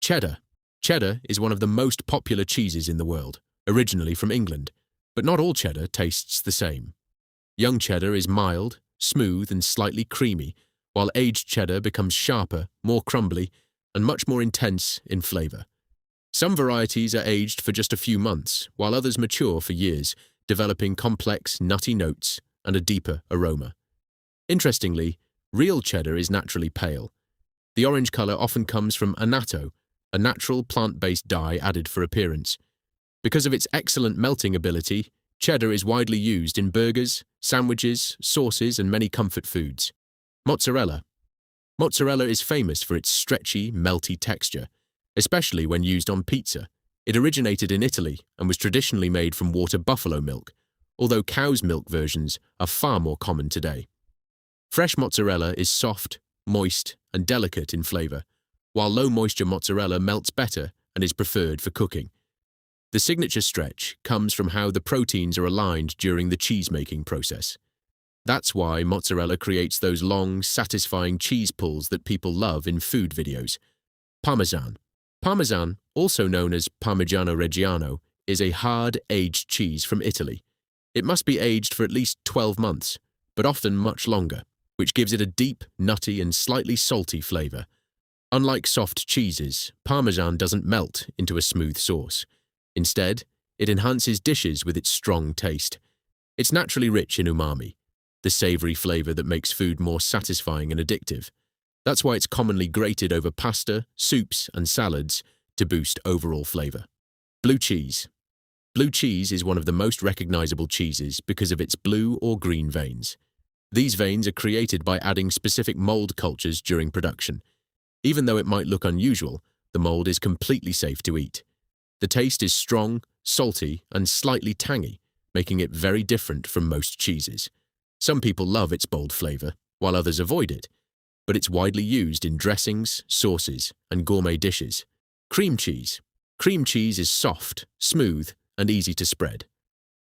Cheddar. Cheddar is one of the most popular cheeses in the world, originally from England, but not all cheddar tastes the same. Young cheddar is mild, smooth, and slightly creamy, while aged cheddar becomes sharper, more crumbly, and much more intense in flavor. Some varieties are aged for just a few months, while others mature for years, developing complex, nutty notes and a deeper aroma. Interestingly, real cheddar is naturally pale. The orange color often comes from annatto, a natural plant-based dye added for appearance. Because of its excellent melting ability, cheddar is widely used in burgers, sandwiches, sauces, and many comfort foods. Mozzarella. Mozzarella is famous for its stretchy, melty texture, especially when used on pizza. It originated in Italy and was traditionally made from water buffalo milk, although cow's milk versions are far more common today. Fresh mozzarella is soft, moist, and delicate in flavor, while low-moisture mozzarella melts better and is preferred for cooking. The signature stretch comes from how the proteins are aligned during the cheese-making process. That's why mozzarella creates those long, satisfying cheese pulls that people love in food videos. Parmesan. Parmesan, also known as Parmigiano Reggiano, is a hard, aged cheese from Italy. It must be aged for at least 12 months, but often much longer, which gives it a deep, nutty, and slightly salty flavor. Unlike soft cheeses, Parmesan doesn't melt into a smooth sauce. Instead, it enhances dishes with its strong taste. It's naturally rich in umami, the savory flavor that makes food more satisfying and addictive. That's why it's commonly grated over pasta, soups, and salads to boost overall flavor. Blue cheese. Blue cheese is one of the most recognizable cheeses because of its blue or green veins. These veins are created by adding specific mold cultures during production. Even though it might look unusual, the mold is completely safe to eat. The taste is strong, salty, and slightly tangy, making it very different from most cheeses. Some people love its bold flavor, while others avoid it, but it's widely used in dressings, sauces, and gourmet dishes. Cream cheese. Cream cheese is soft, smooth, and easy to spread.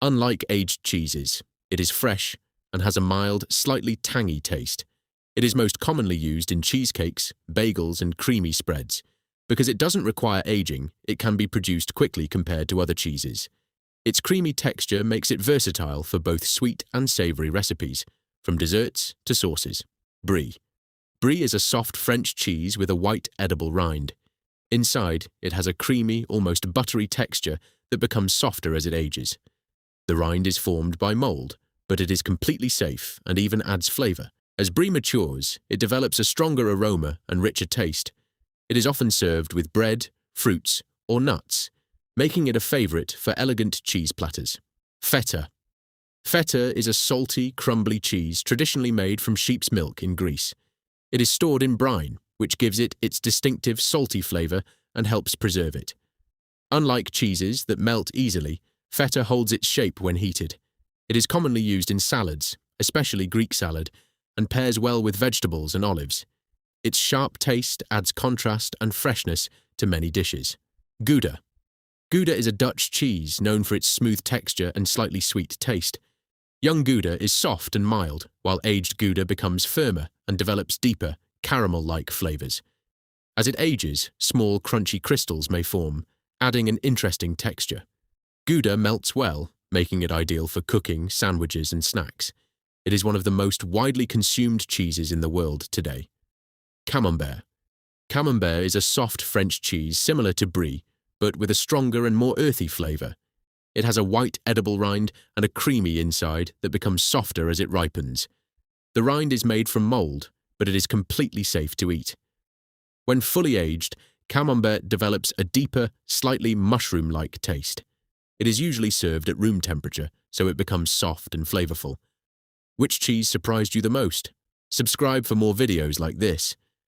Unlike aged cheeses, it is fresh and has a mild, slightly tangy taste. It is most commonly used in cheesecakes, bagels, and creamy spreads. Because it doesn't require aging, it can be produced quickly compared to other cheeses. Its creamy texture makes it versatile for both sweet and savory recipes, from desserts to sauces. Brie. Brie is a soft French cheese with a white edible rind. Inside, it has a creamy, almost buttery texture that becomes softer as it ages. The rind is formed by mold, but it is completely safe and even adds flavor. As brie matures, it develops a stronger aroma and richer taste. It is often served with bread, fruits, or nuts, making it a favorite for elegant cheese platters. Feta. Feta is a salty, crumbly cheese traditionally made from sheep's milk in Greece. It is stored in brine, which gives it its distinctive salty flavor and helps preserve it. Unlike cheeses that melt easily, feta holds its shape when heated. It is commonly used in salads, especially Greek salad, and pairs well with vegetables and olives. Its sharp taste adds contrast and freshness to many dishes. Gouda. Gouda is a Dutch cheese known for its smooth texture and slightly sweet taste. Young Gouda is soft and mild, while aged Gouda becomes firmer and develops deeper, caramel-like flavors. As it ages, small, crunchy crystals may form, adding an interesting texture. Gouda melts well, making it ideal for cooking, sandwiches, and snacks. It is one of the most widely consumed cheeses in the world today. Camembert. Camembert is a soft French cheese similar to Brie, but with a stronger and more earthy flavor. It has a white edible rind and a creamy inside that becomes softer as it ripens. The rind is made from mold, but it is completely safe to eat. When fully aged, Camembert develops a deeper, slightly mushroom-like taste. It is usually served at room temperature, so it becomes soft and flavorful. Which cheese surprised you the most? Subscribe for more videos like this.